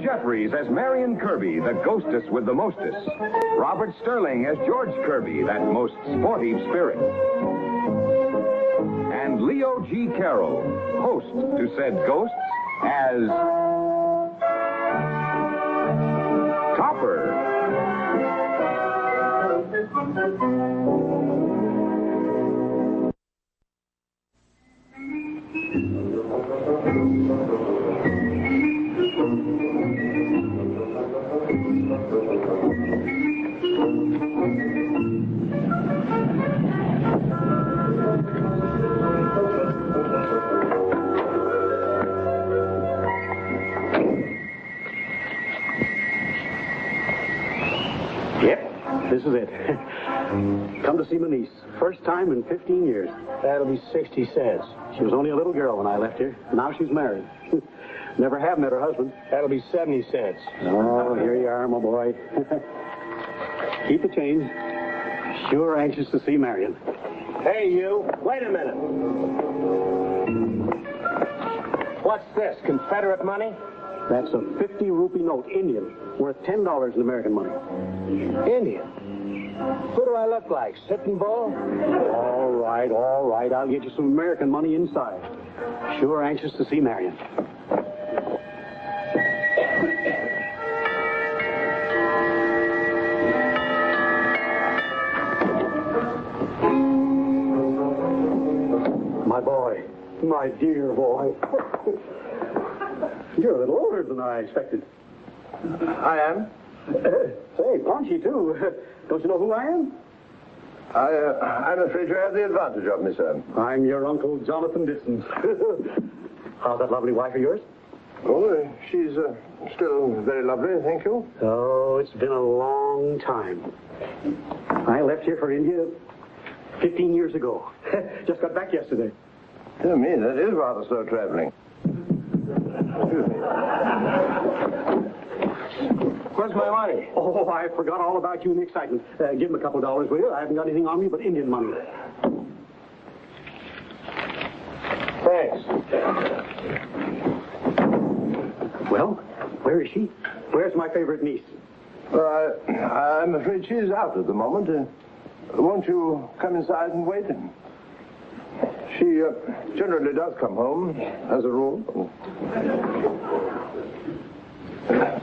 Jeffries as Marion Kirby, the ghostess with the mostest. Robert Sterling as George Kirby, that most sporty spirit. And Leo G. Carroll, host to said ghosts, as Topper. This is it. Come to see my niece. First time in 15 years. That'll be 60 cents. She was only a little girl when I left here. Now she's married. Never have met her husband. That'll be 70 cents. Oh, here you are, my boy. Keep the change. Sure anxious to see Marion. Hey, you. Wait a minute. What's this, Confederate money? That's a 50-rupee note, Indian, worth $10 in American money. Indian? Who do I look like, Sitting Bull? All right. I'll get you some American money inside. Sure anxious to see Marion. My boy. My dear boy. You're a little older than I expected. I am. Say, paunchy, too. Don't you know who I am? I'm afraid you have the advantage of me, sir. I'm your Uncle Jonathan Dixon. How's that lovely wife of yours? Oh, she's still very lovely, thank you. Oh, it's been a long time. I left here for India 15 years ago. Just got back yesterday. Dear me, that is rather slow traveling. Excuse me. Where's my money? Oh, I forgot all about you in the excitement. Give him a couple of dollars, will you? I haven't got anything on me but Indian money. Thanks. Well, where is she? Where's my favorite niece? I'm afraid she's out at the moment. Won't you come inside and wait? She generally does come home, as a rule.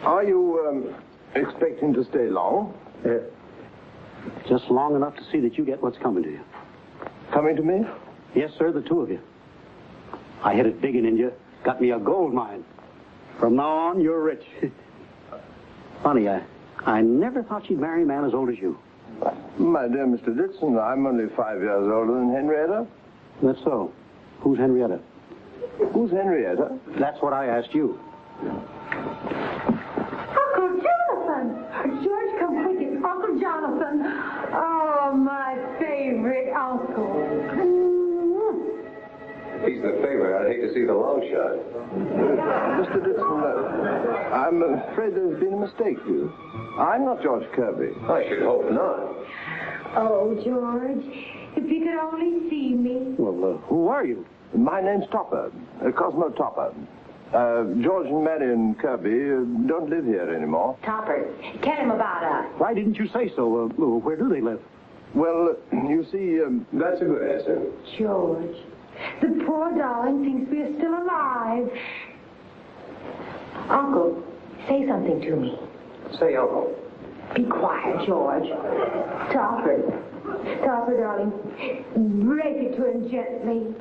Are you expecting to stay long? Just long enough to see that you get what's coming to you. Coming to me? Yes, sir, the two of you. I hit it big in India. Got me a gold mine. From now on, you're rich. Funny, I never thought you'd marry a man as old as you. My dear Mr. Dixon, I'm only 5 years older than Henrietta. That's so. Who's Henrietta? Who's Henrietta? That's what I asked you. Uncle Jonathan! George, come quick. It's Uncle Jonathan. Oh, my favorite uncle. He's the favorite. I'd hate to see the long shot. Mr. Dixon, I'm afraid there's been a mistake here. I'm not George Kirby. I should hope not. Oh, George, if you could only see me. Well, who are you? My name's Topper, Cosmo Topper. George and Marion Kirby don't live here anymore. Topper, tell him about us. Why didn't you say so? Where do they live? Well, you see, That's a good answer. George, the poor darling thinks we are still alive. Uncle, say something to me. Say, Uncle. Be quiet, George. Topper, darling, break it to him gently.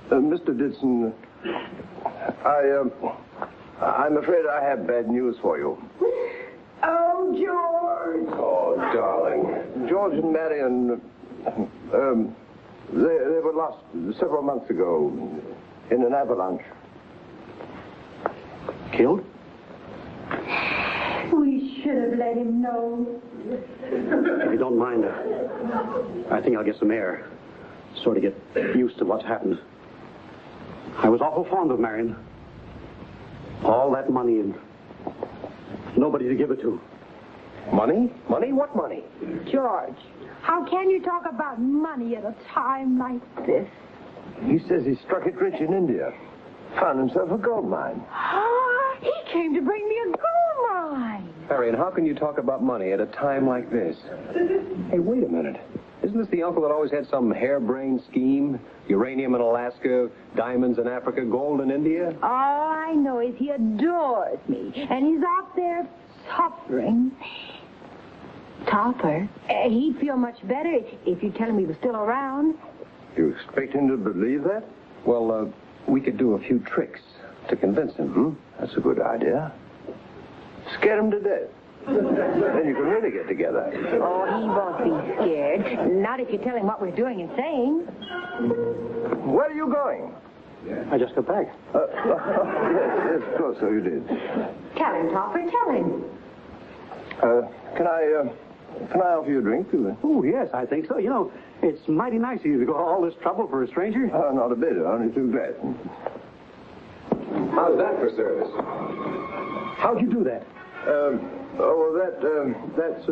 Mr. Dixon, I'm afraid I have bad news for you. Oh, George. Oh, darling. George and Marion, they were lost several months ago in an avalanche. Killed? We should have let him know. If you don't mind, I think I'll get some air. Sort of get used to what's happened. I was awful fond of Marion. All that money and nobody to give it to. Money? Money? What money? George, how can you talk about money at a time like this? He says he struck it rich in India. Found himself a gold mine. What? He came to bring me a gold mine. Marion, how can you talk about money at a time like this? Hey, wait a minute. Isn't this the uncle that always had some harebrained scheme? Uranium in Alaska, diamonds in Africa, gold in India? All I know is he adores me, and he's out there suffering. Topper, he'd feel much better if you tell him he was still around. You expect him to believe that? Well, we could do a few tricks to convince him, That's a good idea. Scare him to death. Then you can really get together. Oh, he won't be scared. Not if you tell him what we're doing and saying. Where are you going? I just got back. Yes, of course, so you did. Tell him, Topper, tell him. Can I offer you a drink? Oh, yes, I think so. You know, it's mighty nice of you to go all this trouble for a stranger. Not a bit, only too glad. How's that for service? How'd you do that? That's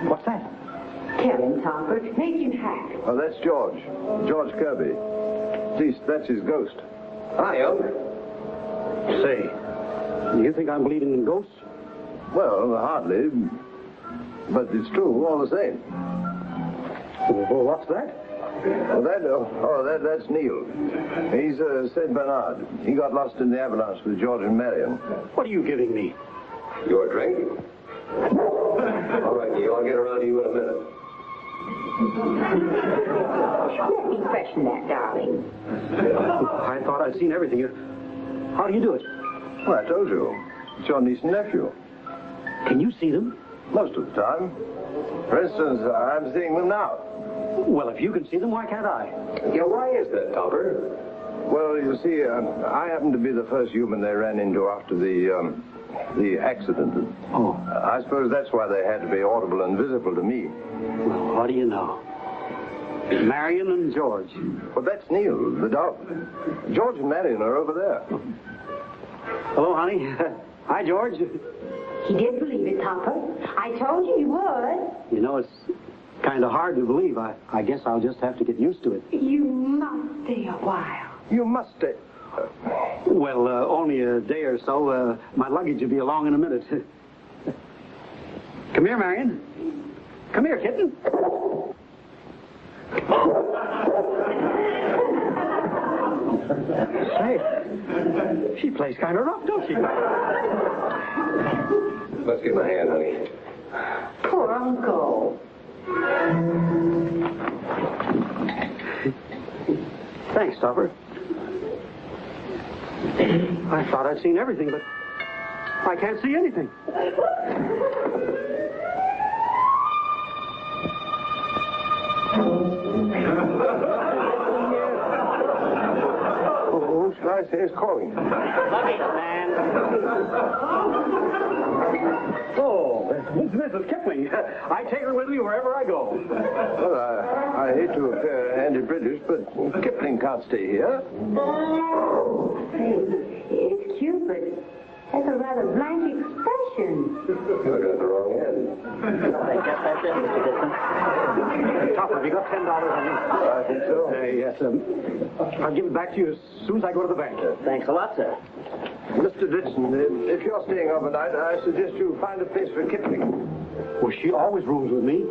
What's that? Tell him, Topper. Make him happy. Oh, that's George. George Kirby. At least that's his ghost. Hi, Unc. Say, do you think I'm believing in ghosts? Well, hardly. But it's true, all the same. Well, what's that? That's Neil. He's St. Bernard. He got lost in the avalanche with George and Marion. What are you giving me? Your drink? All right, Neil, I'll get around to you in a minute. Let me freshen that, darling. I thought I'd seen everything. How do you do it? Well, I told you. It's your niece and nephew. Can you see them? Most of the time. For instance, I'm seeing them now. Well, if you can see them, why can't I? Yeah, why is that, Topper? Well, you see, I happened to be the first human they ran into after the accident. Oh. I suppose that's why they had to be audible and visible to me. Well, what do you know? Marion and George. Well, that's Neil, the dog. George and Marion are over there. Hello, honey. Hi, George. He did believe it, Topper. I told you he would. You know, it's kind of hard to believe. I guess I'll just have to get used to it. You must stay a while. You must stay. Well, only a day or so. My luggage will be along in a minute. Come here, Marion. Come here, kitten. Say, she plays kind of rough, don't she? Let's give him a hand, honey. Poor Uncle. Thanks, Topper. I thought I'd seen everything, but I can't see anything. Oh, I say is calling. Luggage, man. Oh, Mrs. Kipling. I take her with me wherever I go. Well, I hate to appear anti-British, but Kipling can't stay here. It's cute, but has a rather blank expression. You got the wrong end. I guess that's it, Mr. Dixon. Topper, have you got $10 on me? I think so. Yes, I'll give it back to you as soon as I go to the bank. Thanks a lot, sir. Mr. Dixon, if you're staying overnight, I suggest you find a place for Kipling. Well, she always rooms with me.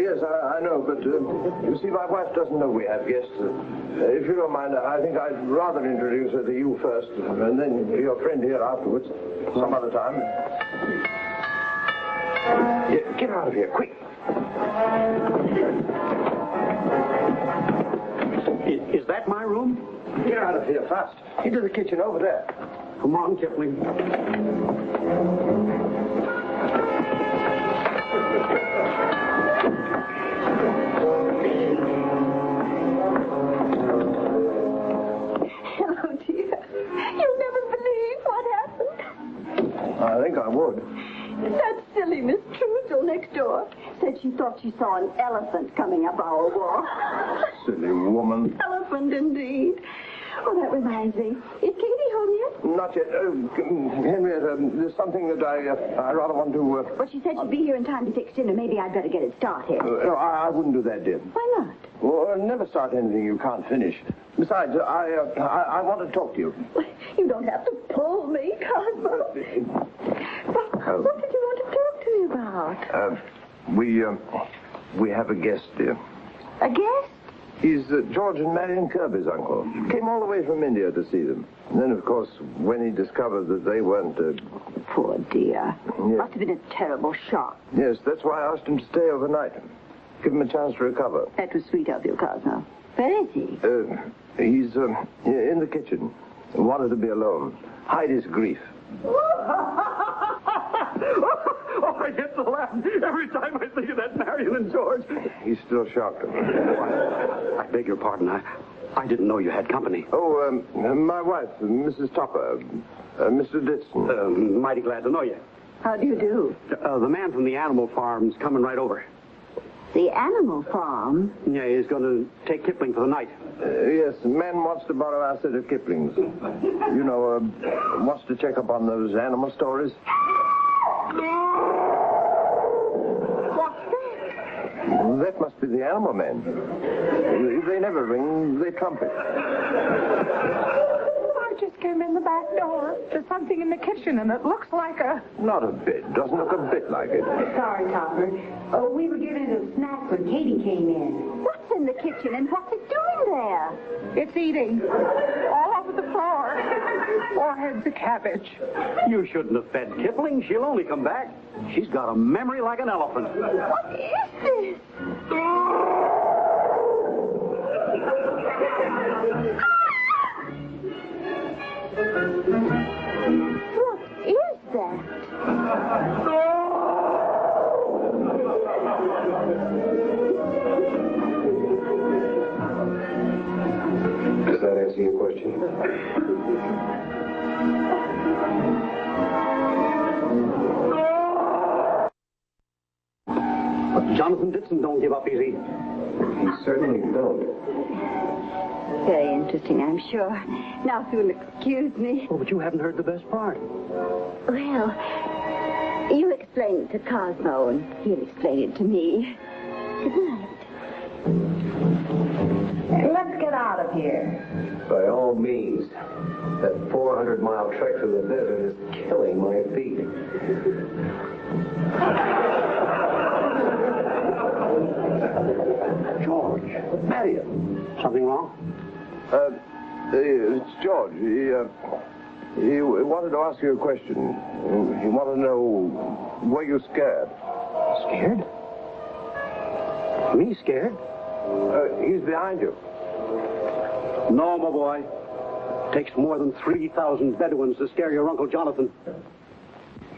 Yes, I know, but you see, my wife doesn't know we have guests. If you don't mind, I think I'd rather introduce her to you first, and then your friend here afterwards, some other time. Yeah, get out of here, quick. Is that my room? Get out of here fast. Into the kitchen over there. Come on, Kipling. Oh, dear. You'll never believe what happened. I think I would. That silly Miss Truesdale next door said she thought she saw an elephant coming up our wall. Silly woman. Elephant, indeed. Oh, that reminds me. Is Katie home yet? Not yet. Henrietta, there's something that I rather want to... Well, she said she'd be here in time to fix dinner. Maybe I'd better get it started. no, I wouldn't do that, dear. Why not? Well, never start anything you can't finish. Besides, I want to talk to you. Well, you don't have to pull me, Cosmo. What did you want to talk to me about? We have a guest, dear. A guest? He's George and Marion Kirby's uncle. Came all the way from India to see them. And then, of course, when he discovered that they weren't... Poor dear. Yes. Must have been a terrible shock. Yes, that's why I asked him to stay overnight. Give him a chance to recover. That was sweet of you, Cosmo. Where is he? He's in the kitchen. Wanted to be alone. Hide his grief. Oh, I get to laugh every time I think of that Marion and George. He's still shocked. I beg your pardon. I didn't know you had company. Oh, my wife, Mrs. Topper, Mr. Ditson. Mighty glad to know you. How do you do? The man from the animal farm's coming right over. The animal farm? Yeah, he's going to take Kipling for the night. Yes, the man wants to borrow our set of Kipling's. You know, wants to check up on those animal stories. What's that? That must be the animal man. They never ring, they trumpet. I just came in the back door. There's something in the kitchen, and it looks like a... Not a bit. Doesn't look a bit like it. Sorry, Topper. Oh, we were giving it a snack when Katie came in. What's in the kitchen and what's it doing there? It's eating. All over the floor. 4 heads of cabbage. You shouldn't have fed Kipling. She'll only come back. She's got a memory like an elephant. What is this? What is that? Does that answer your question? Jonathan Ditson don't give up easy. He certainly don't. Very interesting, I'm sure. Now, if you'll excuse me. Oh, but you haven't heard the best part. Well, you explain it to Cosmo, and he'll explain it to me. Good night. Let's get out of here. By all means. That 400-mile trek through the desert is killing my feet. George. Marion. Something wrong? It's George. He wanted to ask you a question. He wanted to know, were you scared? Scared? Me scared? He's behind you. No, my boy. Takes more than 3,000 Bedouins to scare your Uncle Jonathan.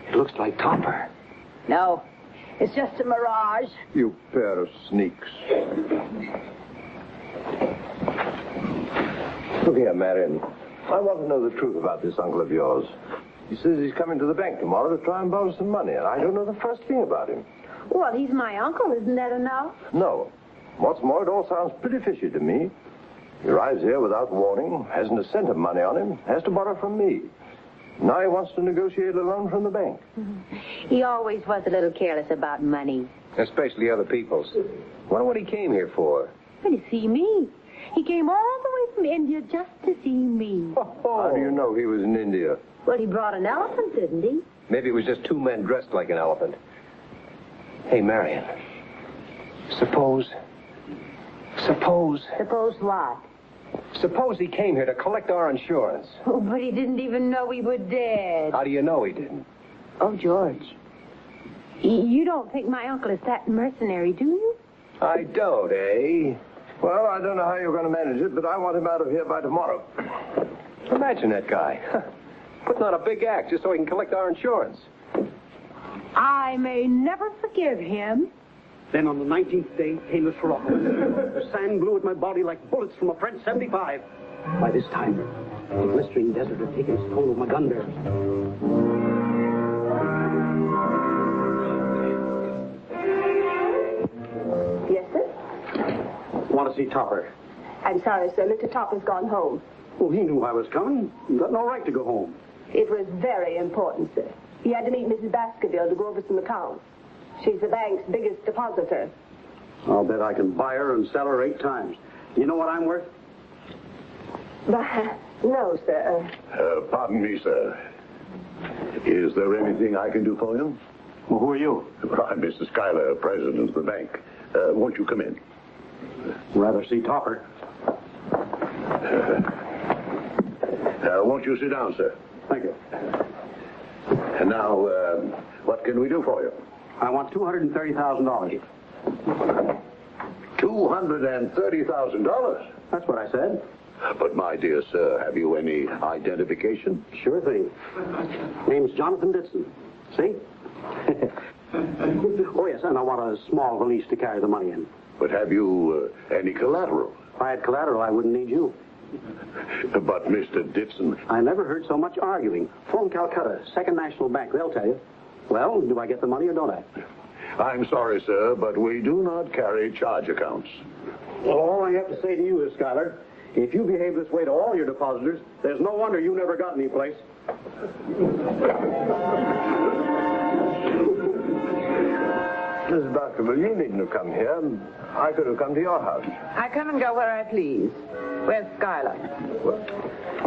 It looks like Topper. No, it's just a mirage. You pair of sneaks. Look here, Marion. I want to know the truth about this uncle of yours. He says he's coming to the bank tomorrow to try and borrow some money, and I don't know the first thing about him. Well, he's my uncle. Isn't that enough? No. What's more, it all sounds pretty fishy to me. He arrives here without warning, hasn't a cent of money on him, has to borrow from me. Now he wants to negotiate a loan from the bank. He always was a little careless about money. Especially other people's. Wonder what he came here for. But to see me. He came all the way from India just to see me. How do you know he was in India? Well, he brought an elephant, didn't he? Maybe it was just 2 men dressed like an elephant. Hey, Marion. Suppose Suppose what? Suppose he came here to collect our insurance. Oh, but he didn't even know we were dead. How do you know he didn't? Oh, George. You don't think my uncle is that mercenary, do you? I don't, eh? Well, I don't know how you're going to manage it, but I want him out of here by tomorrow. Imagine that guy. Putting on a big act just so he can collect our insurance. I may never forgive him. Then on the 19th day came the Sirocco. The sand blew at my body like bullets from a French 75. By this time, the blistering desert had taken its toll of my gun bearers. Yes, sir? Want to see Topper? I'm sorry, sir. Mr. Topper's gone home. Well, he knew I was coming. He got no right to go home. It was very important, sir. He had to meet Mrs. Baskerville to go over some accounts. She's the bank's biggest depositor. I'll bet I can buy her and sell her 8 times. You know what I'm worth? No, sir. Pardon me, sir. Is there anything I can do for you? Well, who are you? Well, I'm Mr. Schuyler, president of the bank. Won't you come in? Rather see Topper. Won't you sit down, sir? Thank you. And now, what can we do for you? I want $230,000. $230,000? That's what I said. But, my dear sir, have you any identification? Sure thing. Name's Jonathan Ditson. See? Oh, yes, and I want a small valise to carry the money in. But have you any collateral? If I had collateral, I wouldn't need you. But, Mr. Ditson... I never heard so much arguing. Phone Calcutta, Second National Bank, they'll tell you. Well, do I get the money or don't I? I'm sorry, sir, but we do not carry charge accounts. Well, all I have to say to you is, Schuyler, if you behave this way to all your depositors, there's no wonder you never got any place. Mrs. Baskerville, you needn't have come here. I could have come to your house. I come and go where I please. Where's Schuyler?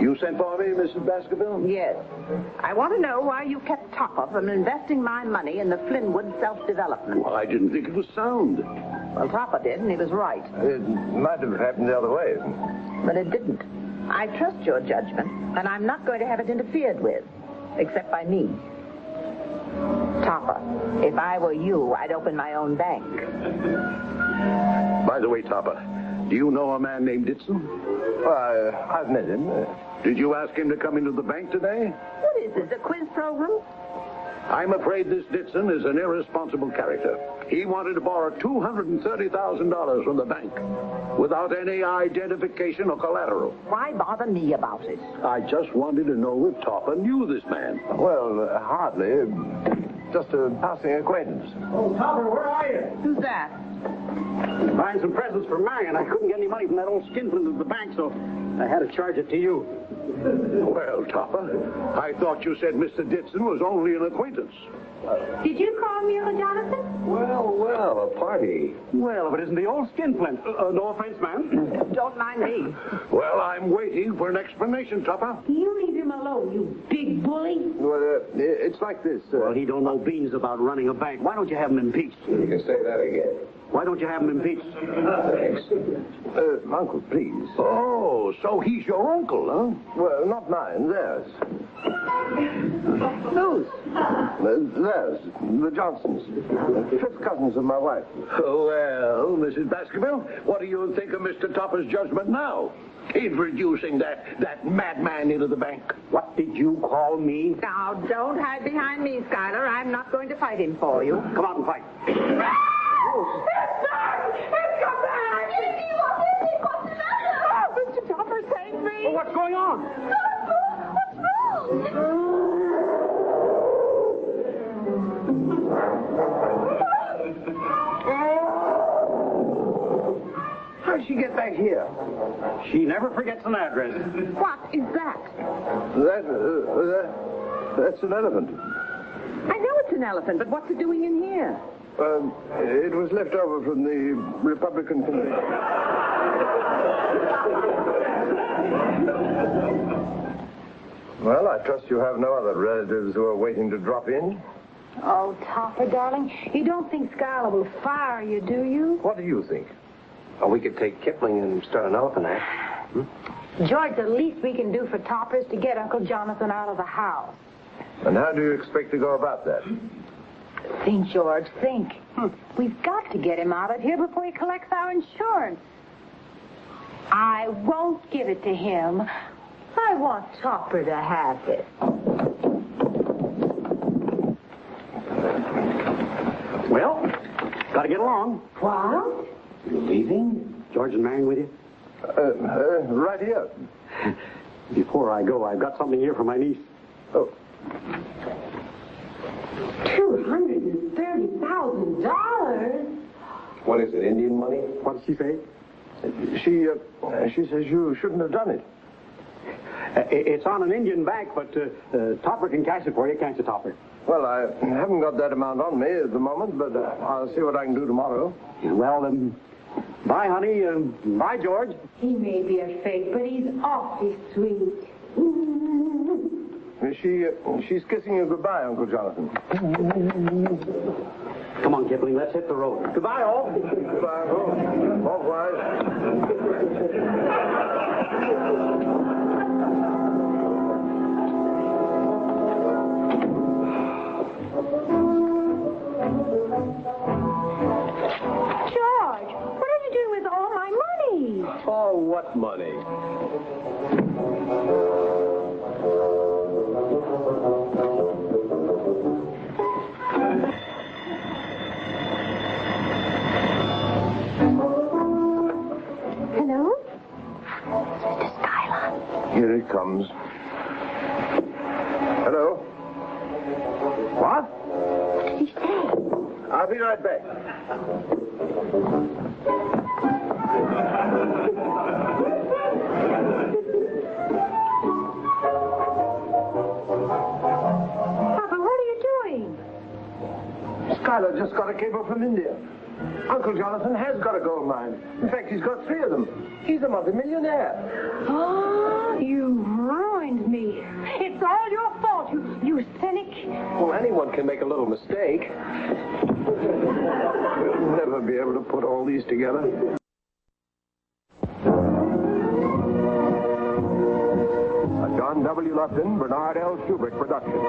You sent for me, Mrs. Baskerville? Yes. I want to know why you kept Topper from investing my money in the Flynwood self-development. Well, I didn't think it was sound. Well, Topper did, and he was right. It might have happened the other way. But it didn't. I trust your judgment, and I'm not going to have it interfered with, except by me. Topper, if I were you, I'd open my own bank. By the way, Topper, do you know a man named Ditson? I've met him. Did you ask him to come into the bank today? What is this, a quiz program? I'm afraid this Ditson is an irresponsible character. He wanted to borrow $230,000 from the bank without any identification or collateral. Why bother me about it? I just wanted to know if Topper knew this man. Well, hardly. Just a passing acquaintance. Oh, Topper, where are you? Who's that? Buying some presents for Marion. I couldn't get any money from that old skinflint at the bank, so I had to charge it to you. Well, Topper, I thought you said Mr. Ditson was only an acquaintance. Did you call me, Uncle Jonathan? Well, a party. Well, if it isn't the old skinflint. No offense, ma'am. Don't mind me. Well, I'm waiting for an explanation, Topper. You leave him alone, you big bully. Well, it's like this. Well, he don't know beans about running a bank. Why don't you have him impeached? You can say that again. Why don't you have him impeached? Thanks. Uncle, please. Oh, so he's your uncle, huh? Well, not mine, theirs. Whose? Theirs, the Johnsons. Fifth cousins of my wife. Well, Mrs. Baskerville, what do you think of Mr. Topper's judgment now? Introducing that madman into the bank. What did you call me? Now, don't hide behind me, Schuyler. I'm not going to fight him for you. Come out and fight. It's back! It's come back! What's the matter? Oh, Mr. Topper, save me. Well, what's going on? What's wrong? How'd she get back here? She never forgets an address. What is that? That's an elephant. I know it's an elephant, but what's it doing in here? It was left over from the Republican convention. Well, I trust you have no other relatives who are waiting to drop in. Oh, Topper, darling, you don't think Schuyler will fire you, do you? What do you think? Oh, we could take Kipling and start an elephant act. George, the least we can do for Topper is to get Uncle Jonathan out of the house. And how do you expect to go about that? Think, George, think. We've got to get him out of here before he collects our insurance. I won't give it to him. I want Topper to have it. Well, gotta get along. What? You leaving? George and Marion with you? Right here. Before I go, I've got something here for my niece. Oh. $230,000? What is it, Indian money? What did she say? She says you shouldn't have done it. It's on an Indian bank, but Topper can cash it for you, can't you, Topper? Well, I haven't got that amount on me at the moment, but I'll see what I can do tomorrow. Well, bye, honey. Bye, George. He may be a fake, but he's awfully sweet. She's kissing you goodbye, Uncle Jonathan. Come on, Kipling, let's hit the road. Goodbye, all. Goodbye, Uncle. Au revoir. George, what are you doing with all my money? Oh, what money? Hello? Mr. Skylon. Here it comes. Hello? What? What did he say? I'll be right back. Papa, what are you doing? Schuyler just got a cable from India. Uncle Jonathan has got a gold mine. In fact, he's got 3 of them. He's a multimillionaire. Oh, you ruined me. It's all your fault, you cynic. Well, anyone can make a little mistake. We'll never be able to put all these together. A John W. Lupton, Bernard L. Schubert production.